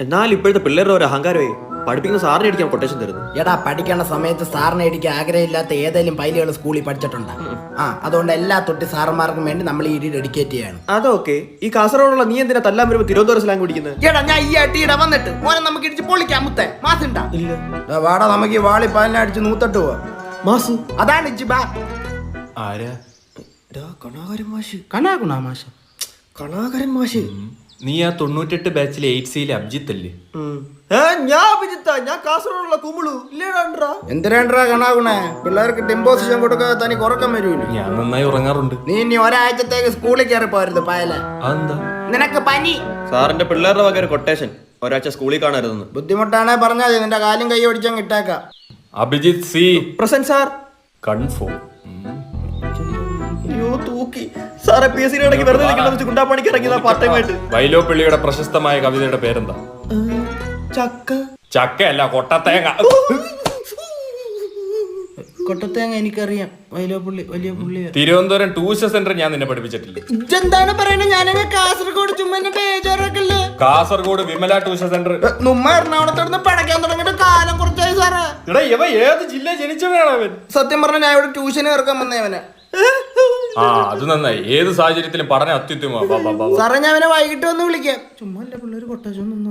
എന്നാലും ഇപ്പോഴത്തെ പിള്ളേരുടെ ഒരു അഹങ്കാരമേ പഠിപ്പിക്കുന്ന സാറിനെ അടിക്കാൻ കൊട്ടേഷൻ തരുന്നു. എടാ പഠിക്കേണ്ട സമയത്ത് സാറിനെ അടിക്കാൻ ആഗ്രഹമില്ലാത്ത ഏതെങ്കിലും പൈലുകൾ സ്കൂളിൽ പഠിച്ചിട്ടുണ്ടോ? അതുകൊണ്ട് എല്ലാ തൊട്ടി സാറന്മാർക്കും വേണ്ടി നമ്മൾ ഈ ഡെഡിക്കേറ്റ് ചെയ്യാണ്. അതൊക്കെ ഈ കാസർഗോഡുള്ള നീ എന്തിനാ തല്ലാൻ വരുമ്പോ തിരുവനന്തപുരം സ്ലാങ് കുടിക്കുന്നത്? എടാ ഞാൻ ഈ അടിയുടെ വന്നിട്ട് മോനെ നമുക്ക് ഇടിച്ച് പൊളിക്കാം. മുത്തേ മാസുണ്ടാ വാടാ, നമുക്ക് ഈ വാളി പാലിനെ അടിച്ച് നൂത്തട്ട് പോവാ. മാസു അതാണ് ഇജ്ജ് ബാ. ആരാ? കണാകരൻ മാഷ്. കണാകുണാ മാഷ്. കണാകരൻ മാഷ്. നീ ആ 98 ബാച്ചിലെ 8Cയിലെ അഭിജിത്ത് അല്ലേ? ഞാൻ അഭിജിത്താ, ഞാൻ കാസർഗോഡുള്ള കുമിളു ഇല്ലേടാ. എന്തിനാണ്ടാ കണാകുണേ? പിള്ളേർക്ക് ഡിമ്പോസിഷൻ കൊടുക്കാതെ തനി കുറക്കം വരൂല്ലേ? ഞാൻ നന്നായി ഉറങ്ങാറുണ്ട്. നീ ഇനി ഒരാഴ്ചത്തേക്ക് സ്കൂളിൽ കയറി പോരുത് പായല. അതെന്താ? നിനക്ക് പനി. സാറിന്റെ പിള്ളേരുടെ വക ഒരു കൊട്ടേഷൻ, ഒരാഴ്ച സ്കൂളിൽ കാണരുതെന്ന്. ബുദ്ധിമുട്ടാണെ പറഞ്ഞാൽ നിന്റെ കാലും കൈ ഓടിച്ചാൽ കിട്ടേക്കാം. Abhijith C present sir. Confirm. അയ്യോ തൂക്കി സാറെ PSC ഇടയ്ക്ക് വെറുതെ നിൽക്കുന്ന ഗുണ്ടാപ്പണിക്ക് ഇറങ്ങിയതാ പാർട്ട് ടൈം ആയിട്ട്. വൈലോപ്പിള്ളിയുടെ പ്രശസ്തമായ കവിതയുടെ പേരെന്താ? ചക്ക. ചക്കയല്ല, കൊട്ടത്തേങ്ങ. കൊട്ടത്തേങ്ങ എനിക്കറിയാം. വൈലോപ്പള്ളി വലിയ പുള്ളിയാ. തിരുവനന്തപുരം ട്യൂഷൻ സെന്റർ ഞാൻ നിന്നെ പഠിപ്പിച്ചിട്ടില്ല. ഇതെന്താണ് പറയുന്നത്? ഞാനങ്ങ് കാസർഗോഡ് ചുമ്മാ ബേജാറൊക്കെ. Kasaragod Vimala tuition centre. നമ്മ എറണാകുളത്തോട് പഠിക്കാൻ തുടങ്ങിയിട്ട് കാലം കുറച്ചായി സാറേ. എടാ ഇവ ഏത് ജില്ല ജനിച്ചവനാണ് അവൻ? സത്യം പറഞ്ഞ ഞാൻ ഇവിടെ ട്യൂഷന് ഇറക്കാൻ വന്നവനെ. ആ അത് നന്നായി. ഏത് സാഹചര്യത്തിലും പഠനം അത്യുത്തമ. സാറേ ഞാൻ അവനെ വൈകിട്ട് വന്ന് വിളിക്കാം. ചുമ്മാ പിള്ളേര് കൊട്ടാച്ചൊന്നും